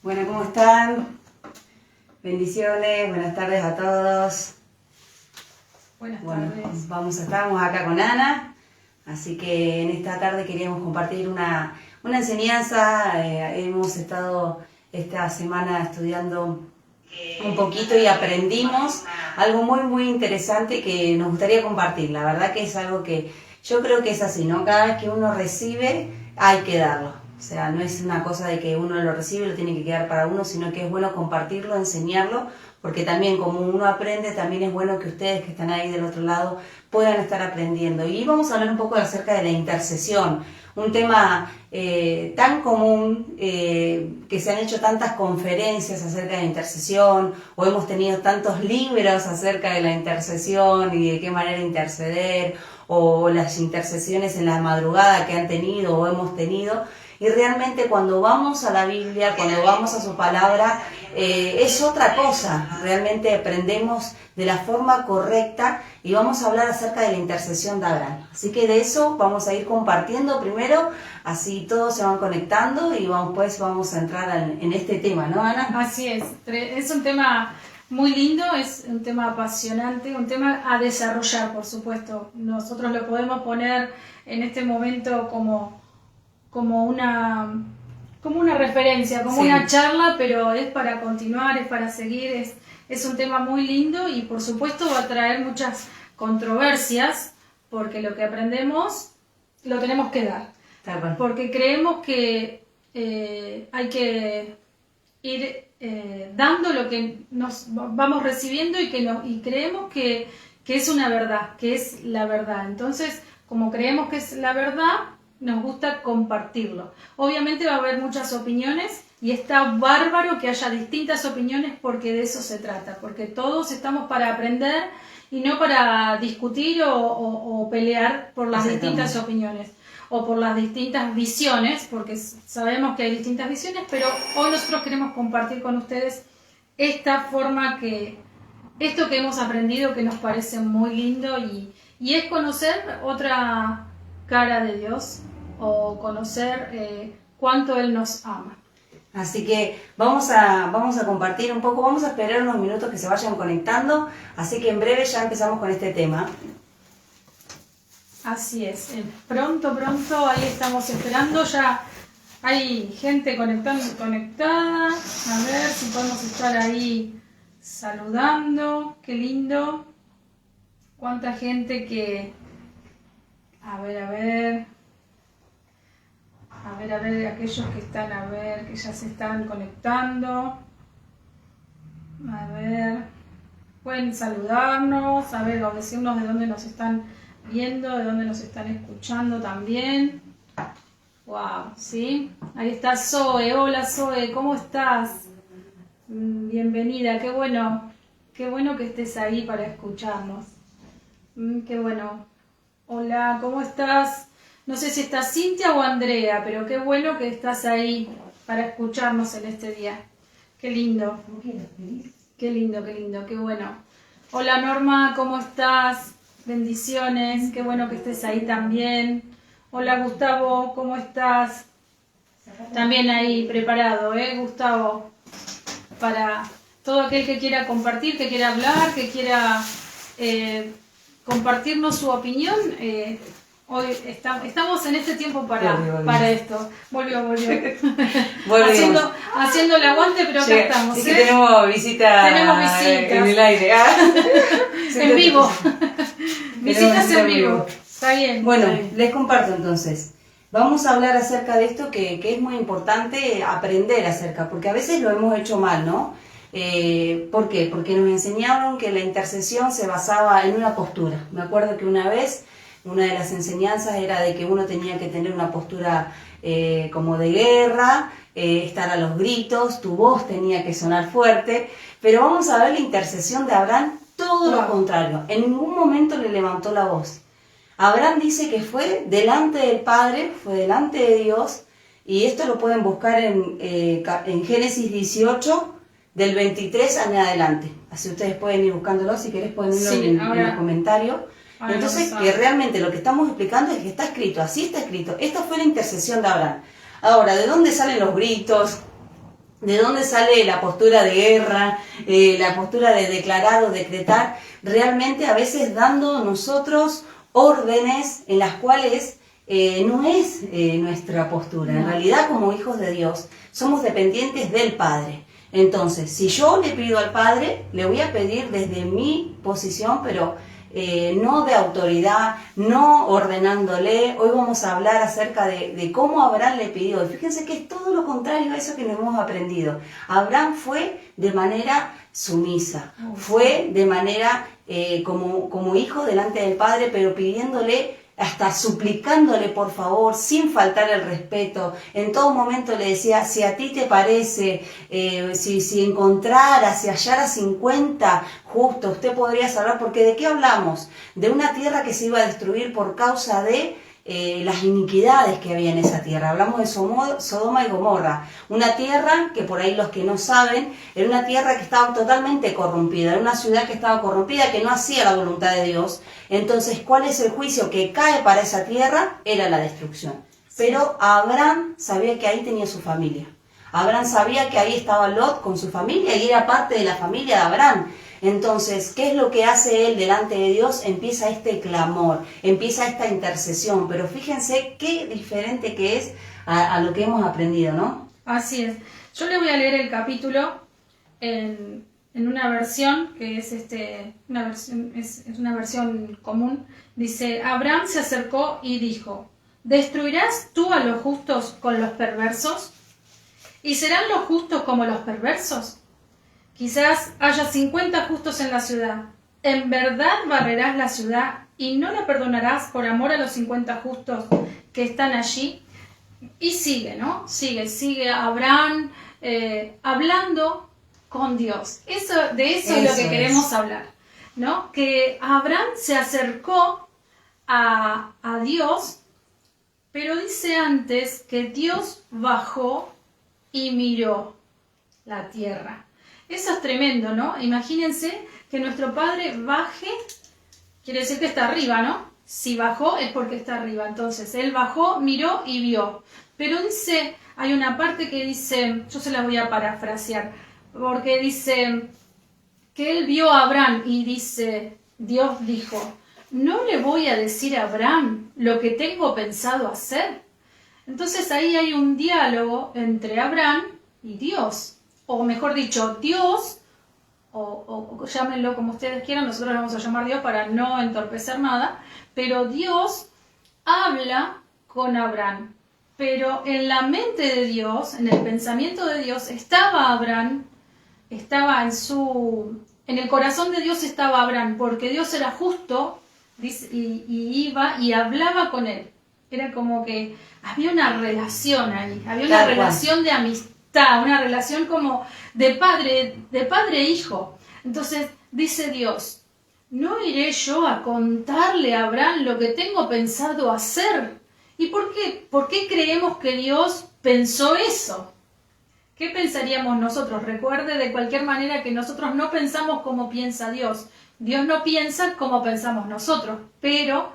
Bueno, ¿cómo están? Bendiciones, buenas tardes a todos. Buenas tardes. Estamos acá con Ana, así que en esta tarde queríamos compartir una enseñanza. Hemos estado esta semana estudiando un poquito y aprendimos algo muy interesante que nos gustaría compartir. La verdad que es algo que yo creo que es así, ¿no? Cada vez que uno recibe hay que darlo. O sea, no es una cosa de que uno lo recibe y lo tiene que quedar para uno, sino que es bueno compartirlo, enseñarlo, porque también como uno aprende, también es bueno que ustedes que están ahí del otro lado puedan estar aprendiendo. Y vamos a hablar un poco acerca de la intercesión, un tema tan común, que se han hecho tantas conferencias acerca de la intercesión, o hemos tenido tantos libros acerca de la intercesión y de qué manera interceder, o las intercesiones en la madrugada que han tenido o hemos tenido. Y realmente cuando vamos a la Biblia, cuando vamos a su palabra, es otra cosa. Realmente aprendemos de la forma correcta y vamos a hablar acerca de la intercesión de Abraham. Así que de eso vamos a ir compartiendo primero, así todos se van conectando y vamos a entrar en este tema, ¿no, Ana? Así es un tema muy lindo, es un tema apasionante, un tema a desarrollar, por supuesto. Nosotros lo podemos poner en este momento como una referencia, como una charla, pero es para continuar, es para seguir, es un tema muy lindo y por supuesto va a traer muchas controversias, porque lo que aprendemos lo tenemos que dar, porque creemos que hay que ir dando lo que nos vamos recibiendo y creemos que es una verdad, que es la verdad. Entonces, como creemos que es la verdad, nos gusta compartirlo. Obviamente va a haber muchas opiniones y está bárbaro que haya distintas opiniones, porque de eso se trata, porque todos estamos para aprender y no para discutir o pelear por las distintas opiniones o por las distintas visiones, porque sabemos que hay distintas visiones, pero hoy nosotros queremos compartir con ustedes esta forma esto que hemos aprendido, que nos parece muy lindo y es conocer otra cara de Dios, o conocer cuánto Él nos ama. Así que vamos a compartir un poco, vamos a esperar unos minutos que se vayan conectando, así que en breve ya empezamos con este tema. Así es, pronto, ahí estamos esperando, ya hay gente conectada, a ver si podemos estar ahí saludando, qué lindo, cuánta gente que... A ver, aquellos que están, que ya se están conectando. A ver, pueden saludarnos, o decirnos de dónde nos están viendo, de dónde nos están escuchando también. Wow, ¿sí? Ahí está Zoe. Hola Zoe, ¿cómo estás? Bienvenida, qué bueno que estés ahí para escucharnos. Qué bueno. Hola, ¿cómo estás? No sé si estás Cintia o Andrea, pero qué bueno que estás ahí para escucharnos en este día. Qué lindo. Qué lindo, qué bueno. Hola Norma, ¿cómo estás? Bendiciones, qué bueno que estés ahí también. Hola Gustavo, ¿cómo estás? También ahí preparado, Gustavo? Para todo aquel que quiera compartir, que quiera hablar, que quiera... compartirnos su opinión. Hoy estamos en este tiempo para esto. Volvió. haciendo el aguante, pero acá estamos. Es que tenemos visita en el aire. En vivo. Visitas en vivo. Está bien. Bueno, les comparto entonces. Vamos a hablar acerca de esto que es muy importante aprender acerca, porque a veces lo hemos hecho mal, ¿no? ¿Por qué? Porque nos enseñaron que la intercesión se basaba en una postura. Me acuerdo que una vez, una de las enseñanzas era de que uno tenía que tener una postura como de guerra, estar a los gritos, tu voz tenía que sonar fuerte, pero vamos a ver la intercesión de Abraham, todo lo contrario. En ningún momento le levantó la voz. Abraham dice que fue delante del Padre, fue delante de Dios, y esto lo pueden buscar en Génesis 18, del 23 en adelante. Así ustedes pueden ir buscándolo, si querés pueden irlo en los comentarios. Entonces, que realmente lo que estamos explicando es que está escrito, así está escrito. Esta fue la intercesión de Abraham. Ahora, ¿de dónde salen los gritos? ¿De dónde sale la postura de guerra, la postura de declarar o decretar? Realmente a veces dando nosotros órdenes en las cuales no es nuestra postura. En realidad, como hijos de Dios, somos dependientes del Padre. Entonces, si yo le pido al Padre, le voy a pedir desde mi posición, pero no de autoridad, no ordenándole. Hoy vamos a hablar acerca de cómo Abraham le pidió. Y fíjense que es todo lo contrario a eso que nos hemos aprendido. Abraham fue de manera sumisa, fue de manera como hijo delante del Padre, pero pidiéndole, hasta suplicándole por favor, sin faltar el respeto. En todo momento le decía, si a ti te parece, si encontraras, si hallara 50 justos, usted podría salvar, porque ¿de qué hablamos? De una tierra que se iba a destruir por causa de las iniquidades que había en esa tierra. Hablamos de Sodoma y Gomorra, una tierra que, por ahí los que no saben, era una tierra que estaba totalmente corrompida, era una ciudad que estaba corrompida, que no hacía la voluntad de Dios. Entonces, ¿cuál es el juicio que cae para esa tierra? Era la destrucción. Pero Abraham sabía que ahí tenía su familia. Abraham sabía que ahí estaba Lot con su familia y era parte de la familia de Abraham. Entonces, ¿qué es lo que hace él delante de Dios? Empieza este clamor, empieza esta intercesión, pero fíjense qué diferente que es a lo que hemos aprendido, ¿no? Así es. Yo le voy a leer el capítulo en una versión que es una versión común. Dice, Abraham se acercó y dijo, ¿destruirás tú a los justos con los perversos? ¿Y serán los justos como los perversos? Quizás haya 50 justos en la ciudad. ¿En verdad barrerás la ciudad y no la perdonarás por amor a los 50 justos que están allí? Y sigue, ¿no? Sigue Abraham hablando con Dios. De eso es lo que queremos hablar, ¿no? Que Abraham se acercó a Dios, pero dice antes que Dios bajó y miró la tierra. Eso es tremendo, ¿no? Imagínense que nuestro Padre baje, quiere decir que está arriba, ¿no? Si bajó es porque está arriba. Entonces, Él bajó, miró y vio. Pero dice, hay una parte que dice, yo se la voy a parafrasear, porque dice que Él vio a Abraham y dice, Dios dijo, ¿no le voy a decir a Abraham lo que tengo pensado hacer? Entonces ahí hay un diálogo entre Abraham y Dios. O mejor dicho, Dios, o llámenlo como ustedes quieran, nosotros le vamos a llamar Dios para no entorpecer nada, pero Dios habla con Abraham. Pero en la mente de Dios, en el pensamiento de Dios, estaba Abraham, en el corazón de Dios estaba Abraham, porque Dios era justo y iba y hablaba con él. Era como que había una relación ahí, había una relación de amistad, una relación como de padre e hijo. Entonces dice Dios, ¿no iré yo a contarle a Abraham lo que tengo pensado hacer? ¿Y por qué? ¿Por qué creemos que Dios pensó eso? ¿Qué pensaríamos nosotros? Recuerde de cualquier manera que nosotros no pensamos como piensa Dios. Dios no piensa como pensamos nosotros, pero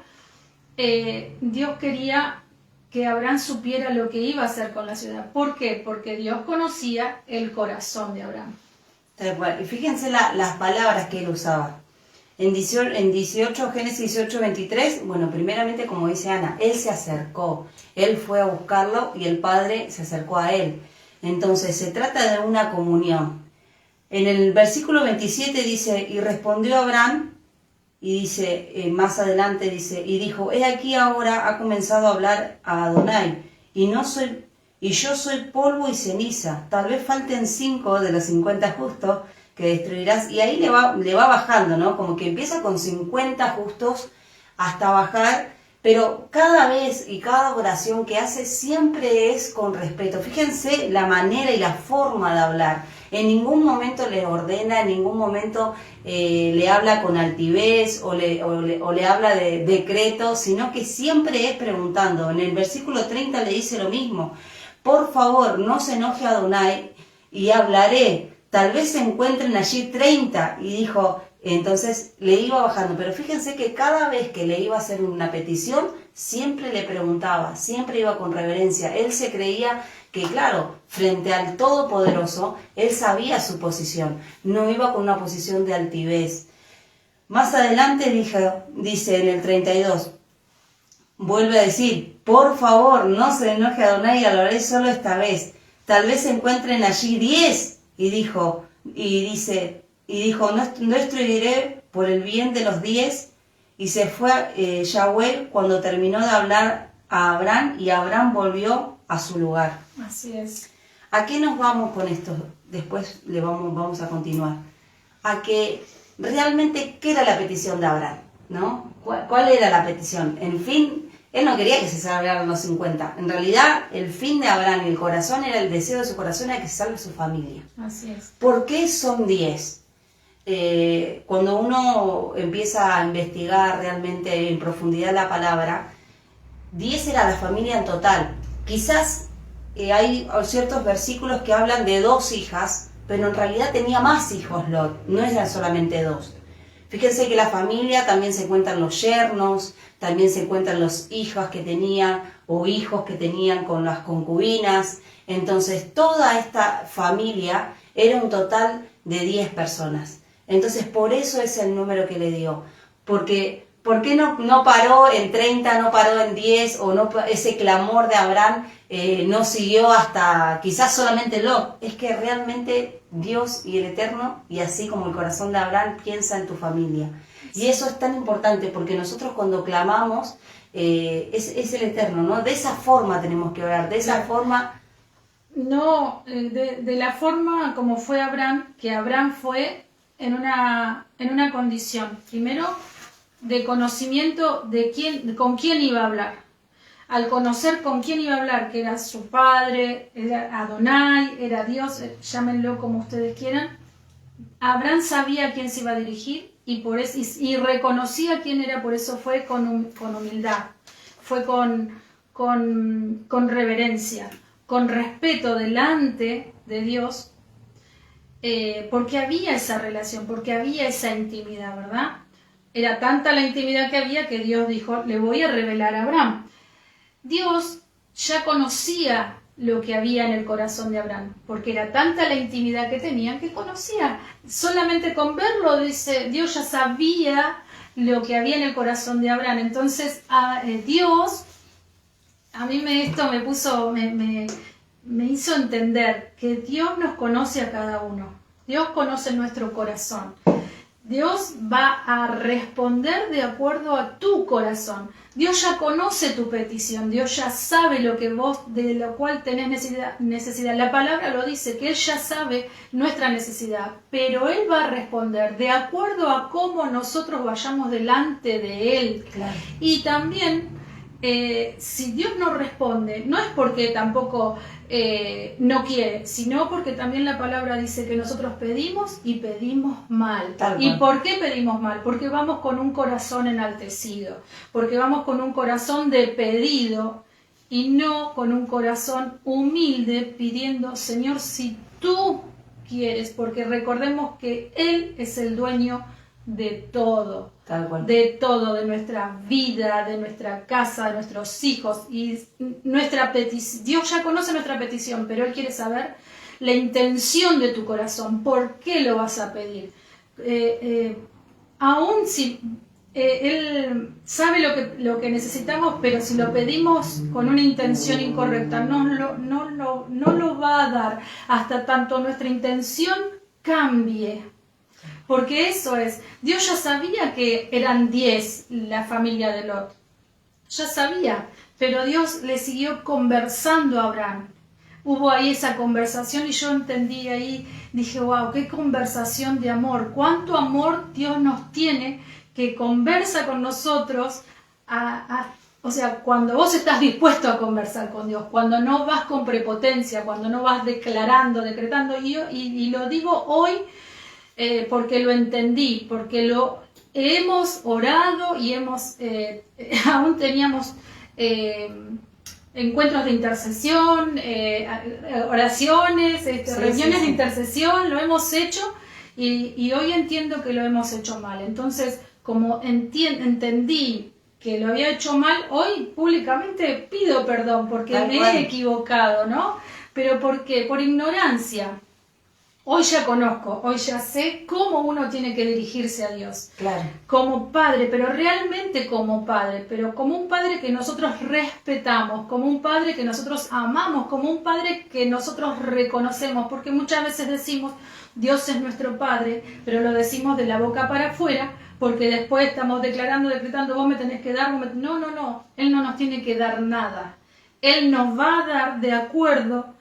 Dios quería que Abraham supiera lo que iba a hacer con la ciudad. ¿Por qué? Porque Dios conocía el corazón de Abraham. Y fíjense las palabras que él usaba. En 18, Génesis 18:23, bueno, primeramente, como dice Ana, él se acercó, él fue a buscarlo y el Padre se acercó a él. Entonces, se trata de una comunión. En el versículo 27 dice, y respondió Abraham, y dice, más adelante dice, y dijo, he aquí ahora ha comenzado a hablar a Adonai, y yo soy polvo y ceniza, tal vez falten 5 de los 50 justos que destruirás, y ahí le va bajando, ¿no? Como que empieza con 50 justos hasta bajar, pero cada vez y cada oración que hace siempre es con respeto. Fíjense la manera y la forma de hablar. En ningún momento le ordena, en ningún momento le habla con altivez o le habla de decreto, sino que siempre es preguntando. En el versículo 30 le dice lo mismo. Por favor, no se enoje Adonai y hablaré. Tal vez se encuentren allí 30. Y dijo, entonces le iba bajando. Pero fíjense que cada vez que le iba a hacer una petición, siempre le preguntaba, siempre iba con reverencia. Él se creía que claro, frente al Todopoderoso, él sabía su posición, no iba con una posición de altivez. Más adelante dice en el 32, vuelve a decir, por favor, no se enoje Adonai, lo haré solo esta vez. Tal vez se encuentren allí 10. Y dijo, no destruiré por el bien de los 10. Y se fue Yahweh cuando terminó de hablar a Abraham, y Abraham volvió a su lugar. Así es. ¿A qué nos vamos con esto? Después vamos a continuar. A que realmente, ¿qué era la petición de Abraham? ¿No? ¿Cuál era la petición? En fin, él no quería que se salvaran los 50. En realidad, el fin de Abraham y el corazón era el deseo de su corazón, era que se salve su familia. Así es. ¿Por qué son 10? Cuando uno empieza a investigar realmente en profundidad la palabra, 10 era la familia en total. Quizás hay ciertos versículos que hablan de 2 hijas, pero en realidad tenía más hijos Lot, no eran solamente 2. Fíjense que la familia también se cuentan los yernos, también se cuentan los hijas que tenían o hijos que tenían con las concubinas. Entonces toda esta familia era un total de 10 personas. Entonces por eso es el número que le dio. Porque ¿por qué no paró en 30, no paró en 10 o no, ese clamor de Abraham no siguió hasta quizás solamente Lot? Es que realmente Dios y el Eterno, y así como el corazón de Abraham, piensa en tu familia. Y eso es tan importante porque nosotros cuando clamamos es el Eterno, ¿no? De esa forma tenemos que orar, de esa forma. No, de la forma como fue Abraham, que Abraham fue en una condición, primero, de conocimiento de con quién iba a hablar. Al conocer con quién iba a hablar, que era su padre, era Adonai, era Dios, llámenlo como ustedes quieran, Abraham sabía a quién se iba a dirigir y reconocía quién era, por eso fue con humildad, fue con reverencia, con respeto delante de Dios, porque había esa relación, porque había esa intimidad, ¿verdad? Era tanta la intimidad que había que Dios dijo, le voy a revelar a Abraham. Dios ya conocía lo que había en el corazón de Abraham, porque era tanta la intimidad que tenían que conocía. Solamente con verlo, dice, Dios ya sabía lo que había en el corazón de Abraham. Entonces, Dios, a mí me hizo entender que Dios nos conoce a cada uno. Dios conoce nuestro corazón. Dios va a responder de acuerdo a tu corazón. Dios ya conoce tu petición, Dios ya sabe de lo cual tenés necesidad. La palabra lo dice, que Él ya sabe nuestra necesidad, pero Él va a responder de acuerdo a cómo nosotros vayamos delante de Él. Claro. Y también, si Dios no responde, no es porque tampoco no quiere, sino porque también la palabra dice que nosotros pedimos y pedimos mal. ¿Y por qué pedimos mal? Porque vamos con un corazón enaltecido, porque vamos con un corazón de pedido y no con un corazón humilde pidiendo, Señor, si tú quieres, porque recordemos que Él es el dueño de todo. De todo, de nuestra vida, de nuestra casa, de nuestros hijos, y nuestra petición. Dios ya conoce nuestra petición, pero Él quiere saber la intención de tu corazón, por qué lo vas a pedir. Aún si Él sabe lo que necesitamos, pero si lo pedimos con una intención incorrecta, no lo va a dar hasta tanto nuestra intención cambie. Porque eso es, Dios ya sabía que eran 10 la familia de Lot, ya sabía, pero Dios le siguió conversando a Abraham. Hubo ahí esa conversación y yo entendí ahí, dije, wow, qué conversación de amor, cuánto amor Dios nos tiene, que conversa con nosotros, o sea, cuando vos estás dispuesto a conversar con Dios, cuando no vas con prepotencia, cuando no vas declarando, decretando, y lo digo hoy, porque lo entendí, porque lo hemos orado y aún teníamos encuentros de intercesión, oraciones, reuniones de intercesión, lo hemos hecho y hoy entiendo que lo hemos hecho mal. Entonces, como entendí que lo había hecho mal, hoy públicamente pido perdón porque me he equivocado, ¿no? ¿Pero por qué? Por ignorancia. Hoy ya conozco, hoy ya sé cómo uno tiene que dirigirse a Dios. Claro. Como padre, pero realmente como padre, pero como un padre que nosotros respetamos, como un padre que nosotros amamos, como un padre que nosotros reconocemos, porque muchas veces decimos, Dios es nuestro Padre, pero lo decimos de la boca para afuera, porque después estamos decretando, vos me tenés que dar, No, Él no nos tiene que dar nada. Él nos va a dar de acuerdo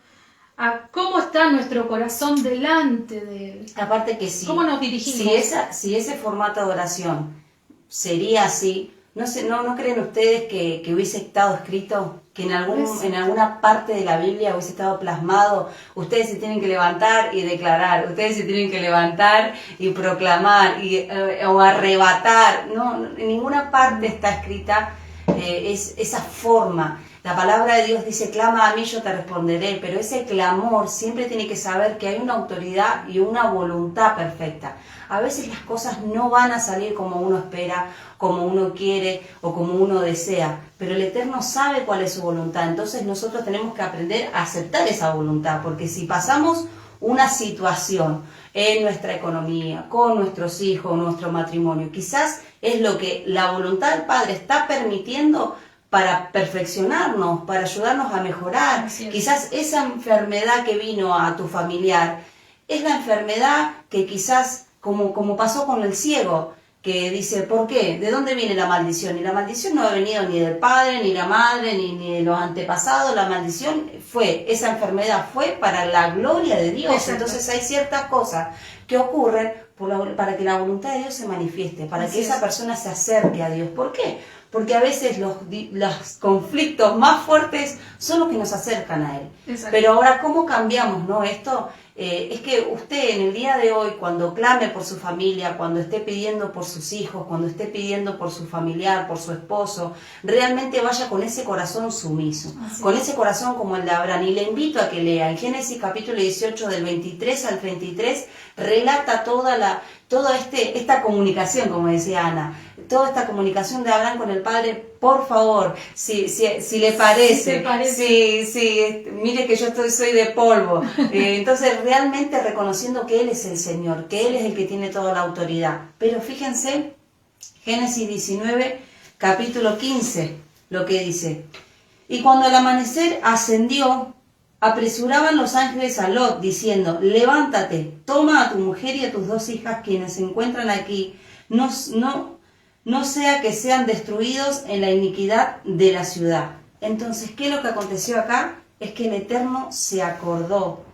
a cómo está nuestro corazón delante de Él. Aparte que sí. ¿Cómo nos dirigimos? Si ese formato de oración sería así, ¿no creen ustedes que hubiese estado escrito, que en alguna parte de la Biblia hubiese estado plasmado? Ustedes se tienen que levantar y declarar, ustedes se tienen que levantar y proclamar o arrebatar. No, en ninguna parte está escrita esa forma. La palabra de Dios dice, clama a mí, yo te responderé, pero ese clamor siempre tiene que saber que hay una autoridad y una voluntad perfecta. A veces las cosas no van a salir como uno espera, como uno quiere o como uno desea, pero el Eterno sabe cuál es su voluntad, entonces nosotros tenemos que aprender a aceptar esa voluntad, porque si pasamos una situación en nuestra economía, con nuestros hijos, nuestro matrimonio, quizás es lo que la voluntad del Padre está permitiendo para perfeccionarnos, para ayudarnos a mejorar. Quizás esa enfermedad que vino a tu familiar es la enfermedad que quizás, como pasó con el ciego, que dice, ¿por qué? ¿De dónde viene la maldición? Y la maldición no ha venido ni del padre, ni la madre, ni de los antepasados. La maldición esa enfermedad fue para la gloria de Dios. Exacto. Entonces hay ciertas cosas que ocurren para que la voluntad de Dios se manifieste, para que esa persona se acerque a Dios. ¿Por qué? Porque a veces los conflictos más fuertes son los que nos acercan a Él. Exacto. Pero ahora, ¿cómo cambiamos, no? Esto es que usted en el día de hoy, cuando clame por su familia, cuando esté pidiendo por sus hijos, cuando esté pidiendo por su familiar, por su esposo, realmente vaya con ese corazón sumiso, con ese corazón como el de Abraham. Y le invito a que lea en Génesis capítulo 18 del 23 al 33, relata toda esta comunicación, como decía Ana, toda esta comunicación de Abraham con el Padre. Por favor, si le parece, mire que yo soy de polvo. Entonces realmente reconociendo que Él es el Señor, que Él es el que tiene toda la autoridad. Pero fíjense, Génesis 19, capítulo 15, lo que dice: y cuando el amanecer ascendió, apresuraban los ángeles a Lot, diciendo, levántate, toma a tu mujer y a tus 2 hijas, quienes se encuentran aquí, no sea que sean destruidos en la iniquidad de la ciudad. Entonces, ¿qué es lo que aconteció acá? Es que el Eterno se acordó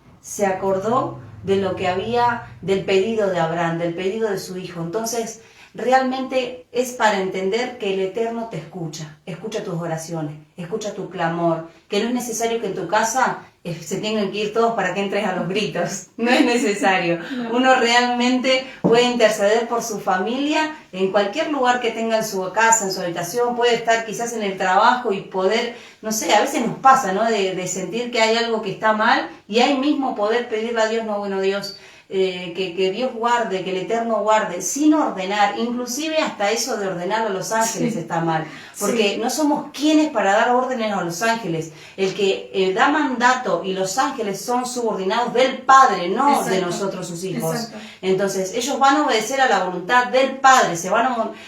de lo que había, del pedido de Abraham, del pedido de su hijo. Entonces, realmente es para entender que el Eterno te escucha tus oraciones, escucha tu clamor, que no es necesario que en tu casa se tengan que ir todos para que entres a los gritos, no es necesario. No. Uno realmente puede interceder por su familia en cualquier lugar que tenga en su casa, en su habitación, puede estar quizás en el trabajo y poder, no sé, a veces nos pasa, ¿no? De sentir que hay algo que está mal y ahí mismo poder pedirle a Dios, no, bueno, Dios, que Dios guarde, que el Eterno guarde, sin ordenar, inclusive hasta eso de ordenar a los ángeles está mal, porque no somos quienes para dar órdenes a los ángeles. El que da mandato y los ángeles son subordinados del Padre, no de nosotros sus hijos. Entonces ellos van a obedecer a la voluntad del Padre,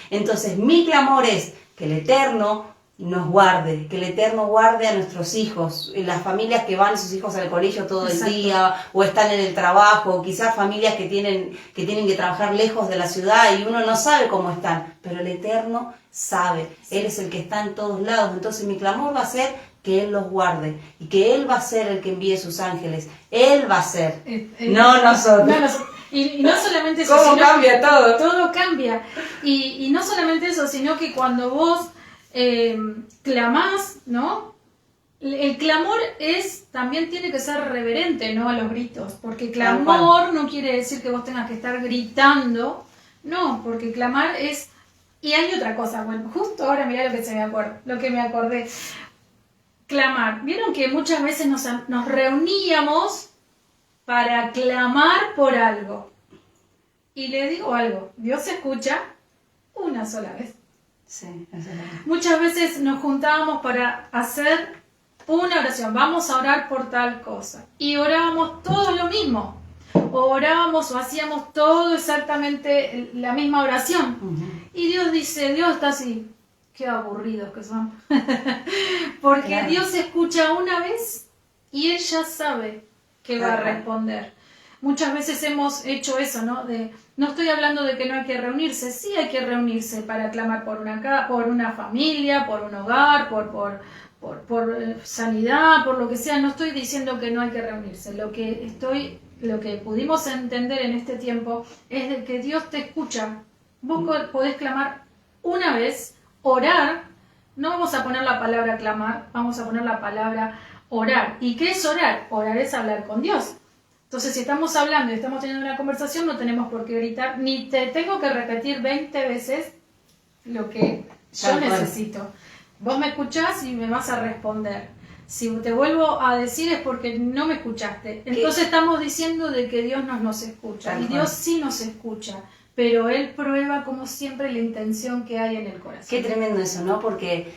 entonces mi clamor es que el Eterno nos guarde, que el Eterno guarde a nuestros hijos, las familias que van sus hijos al colegio todo el día, o están en el trabajo, o quizás familias que tienen que trabajar lejos de la ciudad y uno no sabe cómo están, pero el Eterno sabe, Él es el que está en todos lados. Entonces mi clamor va a ser que Él los guarde y que Él va a ser el que envíe sus ángeles. Él va a ser, no nosotros. Y no solamente eso, ¿cómo cambia todo? Todo cambia. Y no solamente eso, sino que cuando vos clamás, ¿no? El clamor también tiene que ser reverente, ¿no? A los gritos, porque clamor no quiere decir que vos tengas que estar gritando, no, porque clamar es... Y hay otra cosa, bueno, justo ahora mirá lo que me acordé. Clamar, vieron que muchas veces nos reuníamos para clamar por algo, y le digo algo, Dios escucha una sola vez. Sí, es verdad. Muchas veces nos juntábamos para hacer una oración, vamos a orar por tal cosa. Y orábamos todos lo mismo. Orábamos o hacíamos todo exactamente la misma oración. Y Dios dice, Dios está así, qué aburridos que son. Porque claro. Dios escucha una vez y Él ya sabe que va a responder. Muchas veces hemos hecho eso, ¿no? No estoy hablando de que no hay que reunirse, sí hay que reunirse para clamar por una familia, por un hogar, por sanidad, por lo que sea. No estoy diciendo que no hay que reunirse. Lo que pudimos entender en este tiempo es de que Dios te escucha. Vos podés clamar una vez, orar. No vamos a poner la palabra clamar, vamos a poner la palabra orar. ¿Y qué es orar? Orar es hablar con Dios. Entonces, si estamos hablando y estamos teniendo una conversación, no tenemos por qué gritar, ni te tengo que repetir 20 veces lo que yo necesito. Vos me escuchás y me vas a responder. Si te vuelvo a decir es porque no me escuchaste. Entonces estamos diciendo de que Dios no nos escucha. Y Dios sí nos escucha. Pero Él prueba, como siempre, la intención que hay en el corazón. Qué tremendo eso, ¿no? Porque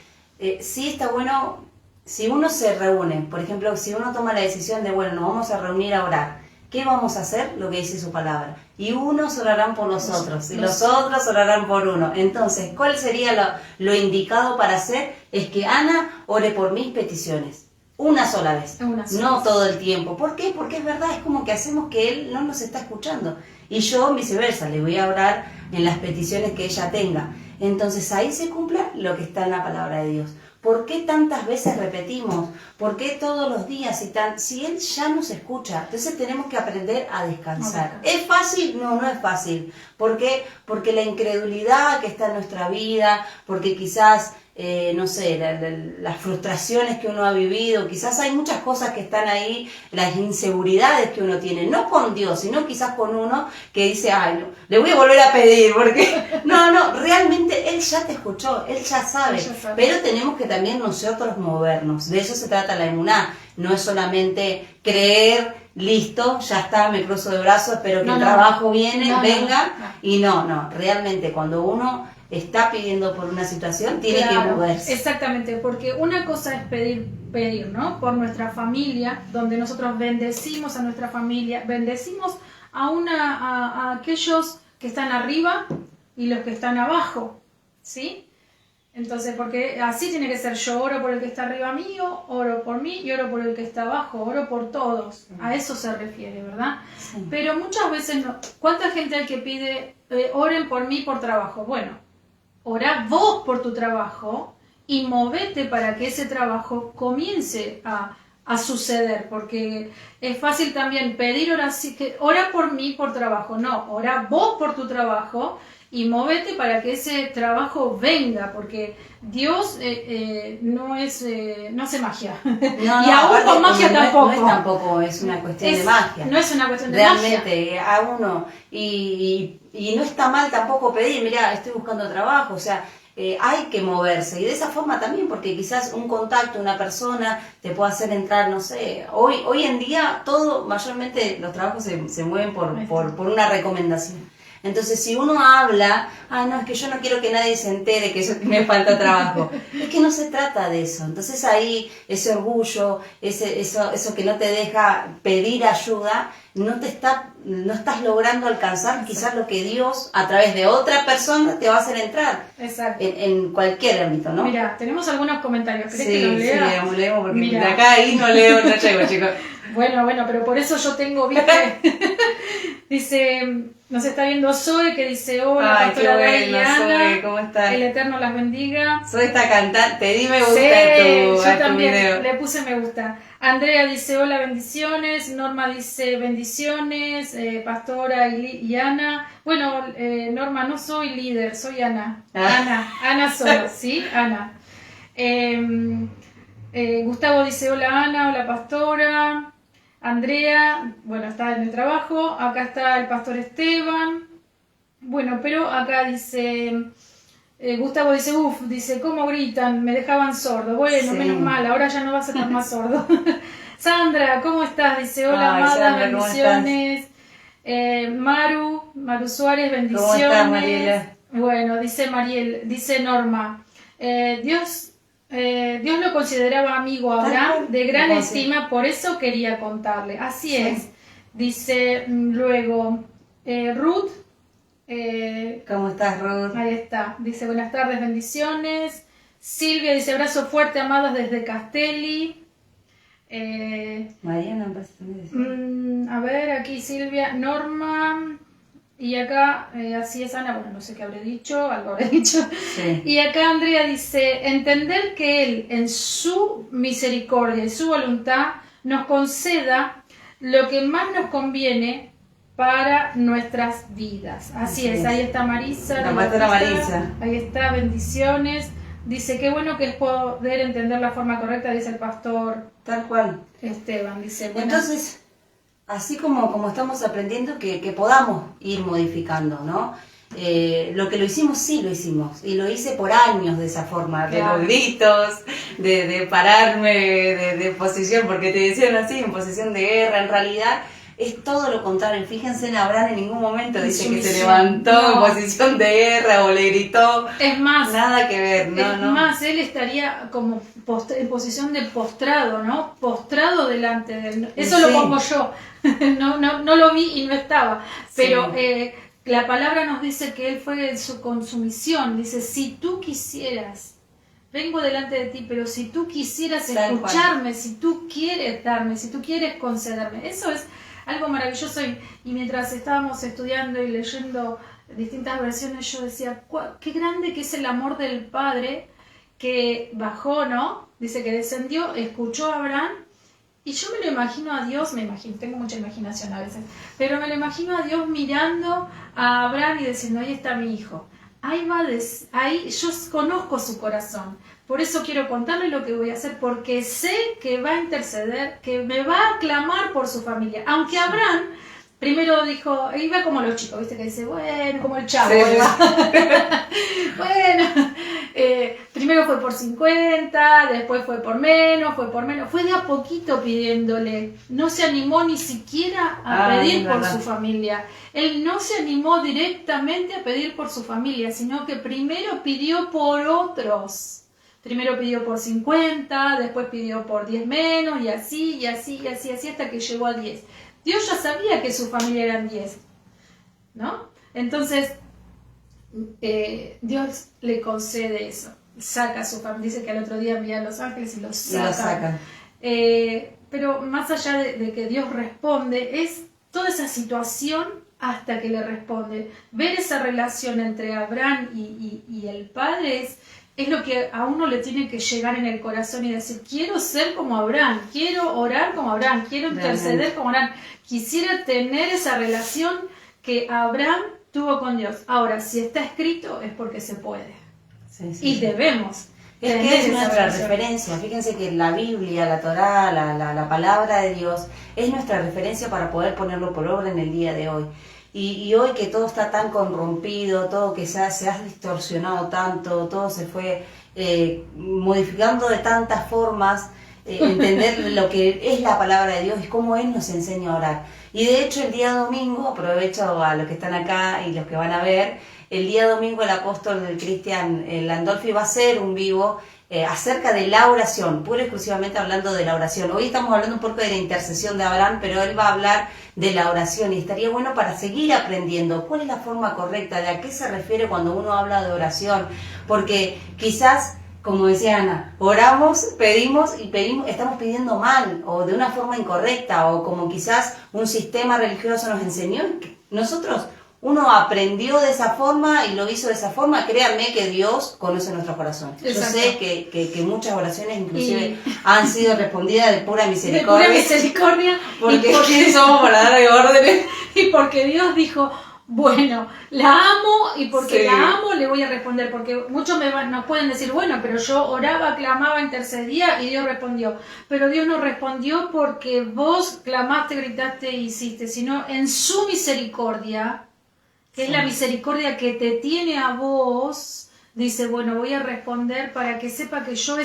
sí está bueno, si uno se reúne, por ejemplo, si uno toma la decisión de, bueno, nos vamos a reunir a orar, ¿qué vamos a hacer? Lo que dice su palabra. Y unos orarán por los otros, y los otros orarán por uno. Entonces, ¿cuál sería lo indicado para hacer? Es que Ana ore por mis peticiones. Una sola vez, no todo el tiempo. ¿Por qué? Porque es verdad, es como que hacemos que Él no nos está escuchando. Y yo, viceversa, le voy a orar en las peticiones que ella tenga. Entonces ahí se cumpla lo que está en la palabra de Dios. ¿Por qué tantas veces repetimos? ¿Por qué todos los días? Si Él ya nos escucha, entonces tenemos que aprender a descansar. ¿Es fácil? No, no es fácil. ¿Por qué? Porque la incredulidad que está en nuestra vida, porque quizás, no sé, las frustraciones que uno ha vivido, quizás hay muchas cosas que están ahí, las inseguridades que uno tiene, no con Dios, sino quizás con uno que dice, ay, no, le voy a volver a pedir, porque no, realmente Él ya te escuchó, Él ya sabe, pero tenemos que también nosotros movernos, de eso se trata la emuná, no es solamente creer, listo, ya está, me cruzo de brazos, espero que el trabajo venga, y no, realmente cuando uno está pidiendo por una situación, tiene que moverse. Exactamente, porque una cosa es pedir, ¿no? Por nuestra familia, donde nosotros bendecimos a nuestra familia, bendecimos a aquellos que están arriba y los que están abajo, ¿sí? Entonces, porque así tiene que ser, yo oro por el que está arriba mío, oro por mí y oro por el que está abajo, oro por todos, a eso se refiere, ¿verdad? Sí. Pero muchas veces no. ¿Cuánta gente hay que pide, oren por mí por trabajo? Bueno, orá vos por tu trabajo y movete para que ese trabajo comience a suceder, porque es fácil también pedir oración, ora por mí por trabajo, no, orá vos por tu trabajo y movete para que ese trabajo venga, porque Dios no hace magia. No, y aún con magia tampoco. Es una cuestión de magia. No es una cuestión de magia. Realmente, a uno. Y no está mal tampoco pedir, mira, estoy buscando trabajo, o sea, hay que moverse. Y de esa forma también, porque quizás un contacto, una persona, te puede hacer entrar, no sé. Hoy en día, mayormente los trabajos se mueven por una recomendación. Entonces, si uno habla, no, es que yo no quiero que nadie se entere que me falta trabajo. Es que no se trata de eso. Entonces ahí, ese orgullo, eso que no te deja pedir ayuda, no estás logrando alcanzar quizás lo que Dios, a través de otra persona, te va a hacer entrar. Exacto. En cualquier ámbito, ¿no? Mira, tenemos algunos comentarios. ¿Crees que los lea? Sí, leemos porque de acá ahí no leo, no llego, chicos. Bueno, pero por eso yo tengo, ¿viste? Dice, nos está viendo Zoe, que dice, hola, pastora Diana, Zoe, ¿cómo estás? El Eterno las bendiga. Zoe está cantando, te di me gusta yo también, video. le puse me gusta. Andrea dice, hola, bendiciones. Norma dice, bendiciones. Pastora y Ana. Bueno, Norma, no soy líder, soy Ana. Ana solo, ¿sí? Ana. Gustavo dice, hola Ana, hola pastora. Andrea, bueno, está en el trabajo. Acá está el pastor Esteban. Bueno, pero acá dice, Gustavo dice, ¿cómo gritan? Me dejaban sordo. Bueno, sí. Menos mal, ahora ya no vas a estar más sordo. Sandra, ¿cómo estás? Dice, hola, amada, bendiciones. Maru Suárez, bendiciones. ¿Cómo estás, Mariela? Bueno, dice Mariel, dice Norma, Dios Dios lo consideraba amigo a Abraham, de gran Lo estima, por eso quería contarle. Así Sí. es. Dice luego Ruth, ¿Cómo estás, Ruth? ahí está. Dice buenas tardes, bendiciones. Silvia dice abrazo fuerte, amados desde Castelli. Mariana, me parece también decía. A ver, aquí Silvia, Norma, y acá, así es Ana, bueno, no sé qué habré dicho, algo habré dicho. Sí. Y acá Andrea dice, entender que Él en su misericordia y su voluntad nos conceda lo que más nos conviene para nuestras vidas. Así es, ahí está Marisa. La pastora Marisa. Ahí está, bendiciones. Dice, qué bueno que es poder entender la forma correcta, dice el pastor Tal cual. Esteban. Dice, bueno, Entonces, así como estamos aprendiendo que podamos ir modificando, ¿no? Lo que lo hicimos, sí lo hicimos. Y lo hice por años de esa forma, de Claro. los gritos, de pararme de posición, porque te decían así, en posición de guerra. En realidad es todo lo contrario. Fíjense en Abraham, en ningún momento En dice que sumisión. se levantó No. en posición de guerra o le gritó. es más, Nada que ver, es no. más, él estaría como en posición de postrado, ¿no? Postrado delante de él. Eso Sí. lo pongo yo. no lo vi y no estaba. Pero Sí. la palabra nos dice que él fue con su misión. Dice, si tú quisieras, vengo delante de ti, pero si tú quisieras Tal cual. escucharme, si tú quieres darme, si tú quieres concederme, eso es algo maravilloso. Y mientras estábamos estudiando y leyendo distintas versiones, yo decía, qué grande que es el amor del Padre que bajó, ¿no? Dice que descendió, escuchó a Abraham. Y yo me lo imagino a Dios, tengo mucha imaginación a veces, pero me lo imagino a Dios mirando a Abraham y diciendo, ahí está mi hijo. Ahí ahí yo conozco su corazón. Por eso quiero contarle lo que voy a hacer, porque sé que va a interceder, que me va a clamar por su familia. Aunque Abraham primero dijo, iba como los chicos, ¿viste? Que dice, bueno, como el chavo. Sí. Bueno, primero fue por 50, después fue por menos, fue de a poquito pidiéndole, no se animó ni siquiera a pedir por su familia, él no se animó directamente a pedir por su familia, sino que primero pidió por otros, primero pidió por 50, después pidió por 10 menos, y así, hasta que llegó a 10. Dios ya sabía que su familia eran 10, ¿no? Entonces, Dios le concede eso, saca a su familia, dice que al otro día envía a los ángeles y los saca. Pero más allá de que Dios responde, es toda esa situación hasta que le responde. Ver esa relación entre Abraham y el Padre es lo que a uno le tiene que llegar en el corazón y decir, quiero ser como Abraham, quiero orar como Abraham, quiero interceder como Abraham. Quisiera tener esa relación que Abraham tuvo con Dios. Ahora, si está escrito es porque se puede. Sí. Y debemos. Es que es nuestra referencia. Fíjense que la Biblia, la Torá, la palabra de Dios es nuestra referencia para poder ponerlo por obra en el día de hoy. Y hoy que todo está tan corrompido, todo que se ha distorsionado tanto, todo se fue modificando de tantas formas, entender lo que es la palabra de Dios y cómo Él nos enseña a orar. Y de hecho el día domingo, aprovecho a los que están acá y los que van a ver, el día domingo el apóstol del Cristian Landolfi va a hacer un vivo acerca de la oración, pura y exclusivamente hablando de la oración. Hoy estamos hablando un poco de la intercesión de Abraham, pero él va a hablar de la oración y estaría bueno para seguir aprendiendo cuál es la forma correcta, de a qué se refiere cuando uno habla de oración, porque quizás, como decía Ana, oramos, pedimos, estamos pidiendo mal o de una forma incorrecta o como quizás un sistema religioso nos enseñó. Nosotros, uno aprendió de esa forma y lo hizo de esa forma. Créanme que Dios conoce nuestro corazón. Exacto. Yo sé que muchas oraciones inclusive han sido respondidas de pura misericordia. De pura misericordia. Porque ¿quién somos para darle órdenes? Y porque Dios dijo, bueno, la amo y porque Sí. la amo le voy a responder. Porque muchos nos pueden decir, bueno, pero yo oraba, clamaba, intercedía y Dios respondió. Pero Dios no respondió porque vos clamaste, gritaste e hiciste, sino en su misericordia, que es la misericordia que te tiene a vos, dice, bueno, voy a responder para que sepa que yo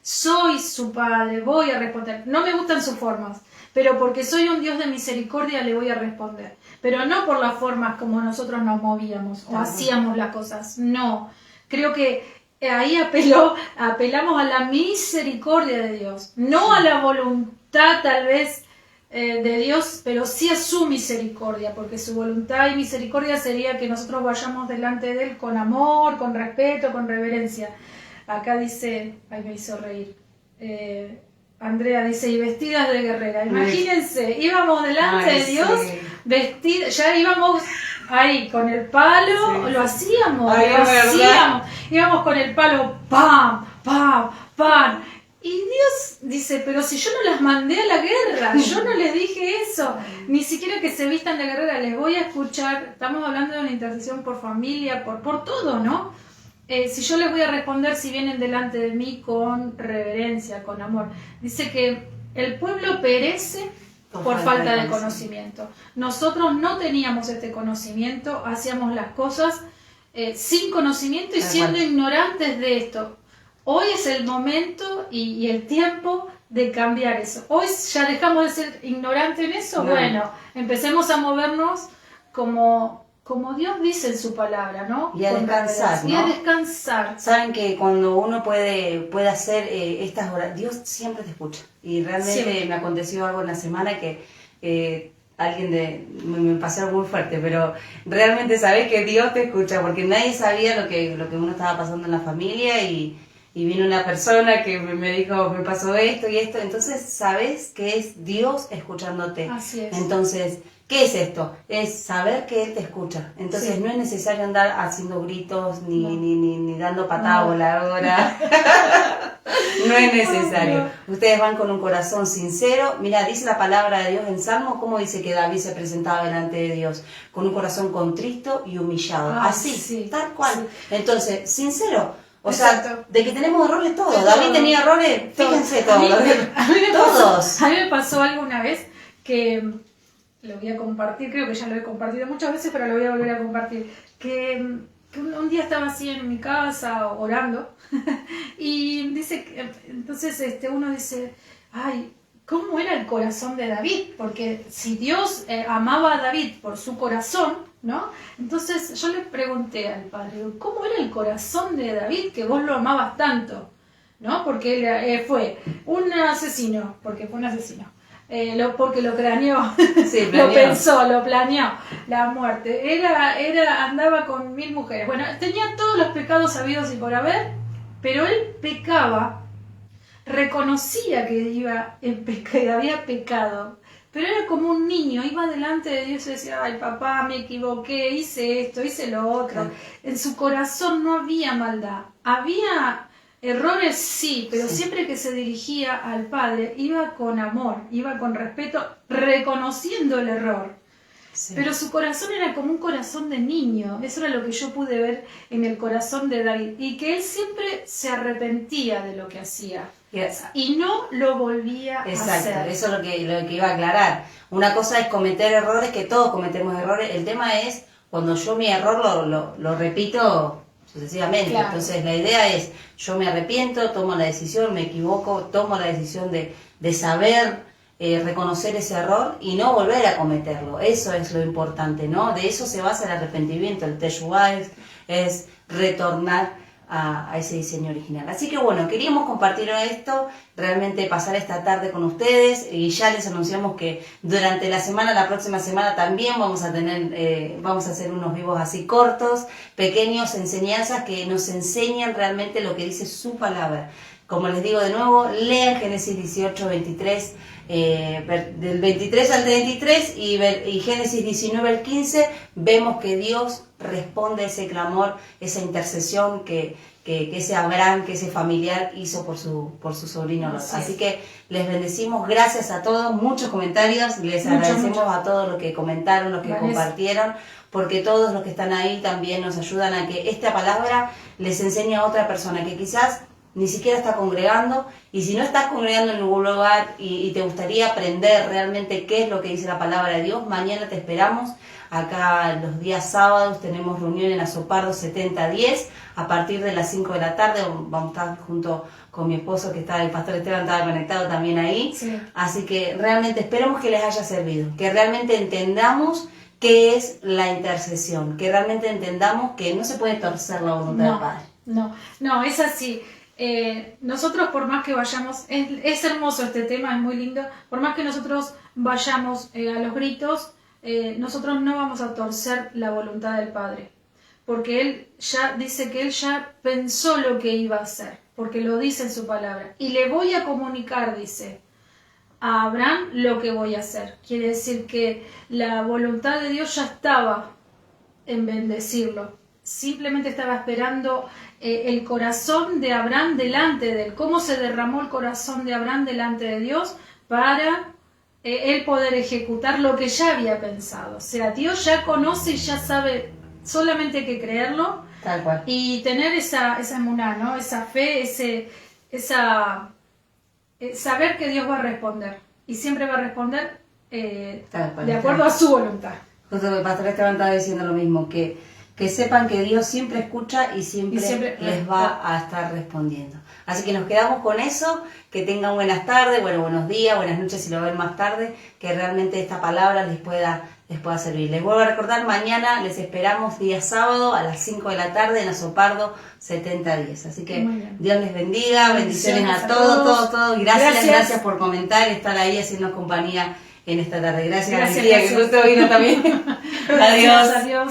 soy su padre, voy a responder. No me gustan sus formas, pero porque soy un Dios de misericordia le voy a responder. Pero no por las formas como nosotros nos movíamos o hacíamos las cosas, no. Creo que ahí apelamos a la misericordia de Dios, no a la voluntad tal vez de Dios, pero sí a su misericordia, porque su voluntad y misericordia sería que nosotros vayamos delante de Él con amor, con respeto, con reverencia. Acá dice, ay, me hizo reír, Andrea dice, y vestidas de guerrera. Imagínense, íbamos delante de Dios, sí. vestidas, ya íbamos ahí con el palo, Sí. lo hacíamos, Ay, lo es verdad. hacíamos, íbamos con el palo, pam, pam, pam. Y Dios dice, pero si yo no las mandé a la guerra, yo no les dije eso, ni siquiera que se vistan de guerrera, les voy a escuchar, estamos hablando de una intercesión por familia, por todo, ¿no? Si yo les voy a responder si vienen delante de mí con reverencia, con amor. Dice que el pueblo perece por falta de conocimiento. Nosotros no teníamos este conocimiento, hacíamos las cosas sin conocimiento y siendo ignorantes de esto. Hoy es el momento y el tiempo de cambiar eso. Hoy ya dejamos de ser ignorantes en eso. No. Bueno, empecemos a movernos como Dios dice en su palabra, ¿no? Y a descansar, ¿no? Y a descansar. Saben que cuando uno puede hacer estas horas, Dios siempre te escucha. Y realmente me aconteció algo en la semana que alguien me pasó algo muy fuerte, pero realmente sabés que Dios te escucha, porque nadie sabía lo que uno estaba pasando en la familia y vino una persona que me dijo, me pasó esto y esto, entonces sabes que es Dios escuchándote. Así es. Entonces, ¿qué es esto? Es saber que Él te escucha. Entonces no es necesario andar haciendo gritos ni dando patada voladora. No es necesario. Ustedes van con un corazón sincero. Mira, dice la palabra de Dios en Salmo, ¿cómo dice que David se presentaba delante de Dios? Con un corazón contrito y humillado. Así, tal cual. Sí. Entonces, sincero. O sea, de que tenemos errores todos. David tenía errores, fíjense todos. A mí me pasó algo una vez que lo voy a compartir, creo que ya lo he compartido muchas veces, pero lo voy a volver a compartir. Que un día estaba así en mi casa orando y dice, entonces uno dice, ay, ¿cómo era el corazón de David? Porque si Dios amaba a David por su corazón, ¿no? Entonces yo le pregunté al padre, ¿cómo era el corazón de David que vos lo amabas tanto? ¿No? Porque él fue un asesino, porque fue un asesino. Porque lo craneó, sí, lo pensó, lo planeó, la muerte. Andaba con 1000 mujeres. Bueno, tenía todos los pecados habidos y por haber, pero él pecaba, reconocía que había pecado, pero era como un niño, iba delante de Dios y decía, ay papá, me equivoqué, hice esto, hice lo otro. Sí. En su corazón no había maldad, había errores sí, pero siempre que se dirigía al Padre iba con amor, iba con respeto, reconociendo el error. Sí. Pero su corazón era como un corazón de niño, eso era lo que yo pude ver en el corazón de David, y que él siempre se arrepentía de lo que hacía. Yes. Y no lo volvía a hacer. Exacto, eso es lo que iba a aclarar. Una cosa es cometer errores, que todos cometemos errores, el tema es cuando yo mi error lo repito sucesivamente. Claro. Entonces la idea es, yo me arrepiento, tomo la decisión, me equivoco, tomo la decisión de saber reconocer ese error y no volver a cometerlo. Eso es lo importante, ¿no? De eso se basa el arrepentimiento, el teshuvah es retornar a ese diseño original. Así que bueno, queríamos compartir esto, realmente pasar esta tarde con ustedes y ya les anunciamos que durante la próxima semana también vamos a hacer unos vivos así cortos, pequeños, enseñanzas que nos enseñan realmente lo que dice su palabra. Como les digo de nuevo, lean Génesis 18, 23, del 23 al 33 y Génesis 19 al 15, vemos que Dios responde a ese clamor, esa intercesión que ese Abraham, que ese familiar hizo por su sobrino. Así que les bendecimos, gracias a todos, muchos comentarios, les agradecemos a todos los que comentaron, los que compartieron, porque todos los que están ahí también nos ayudan a que esta palabra les enseñe a otra persona que quizás ni siquiera está congregando, y si no estás congregando en ningún lugar y te gustaría aprender realmente qué es lo que dice la palabra de Dios, mañana te esperamos. Acá los días sábados tenemos reunión en Azopardo 7010 a partir de las 5 de la tarde. Vamos a estar junto con mi esposo, que el pastor Esteban estaba conectado también ahí. Sí. Así que realmente esperemos que les haya servido, que realmente entendamos qué es la intercesión, que realmente entendamos que no se puede torcer la voluntad del Padre. No, es así. Nosotros por más que vayamos, es hermoso este tema, es muy lindo, por más que nosotros vayamos a los gritos, nosotros no vamos a torcer la voluntad del Padre, porque Él ya dice que Él ya pensó lo que iba a hacer, porque lo dice en su palabra, y le voy a comunicar, dice, a Abraham lo que voy a hacer. Quiere decir que la voluntad de Dios ya estaba en bendecirlo, simplemente estaba esperando el corazón de Abraham delante de él, cómo se derramó el corazón de Abraham delante de Dios para él poder ejecutar lo que ya había pensado. O sea, Dios ya conoce y ya sabe, solamente hay que creerlo. Tal cual. Y tener esa emuná, ¿no? Esa fe, saber que Dios va a responder. Y siempre va a responder de acuerdo a su voluntad. Justo el pastor Esteban estaba diciendo lo mismo, que sepan que Dios siempre escucha y siempre les va a estar respondiendo. Así que nos quedamos con eso, que tengan buenas tardes, buenos días, buenas noches si lo ven más tarde, que realmente esta palabra les pueda servir. Les vuelvo a recordar, mañana les esperamos día sábado a las 5 de la tarde en Azopardo 7010. Así que Dios les bendiga, bendiciones a todos. Y gracias por comentar y estar ahí haciendo compañía en esta tarde. Gracias a mi tía que justo vino también. Adiós.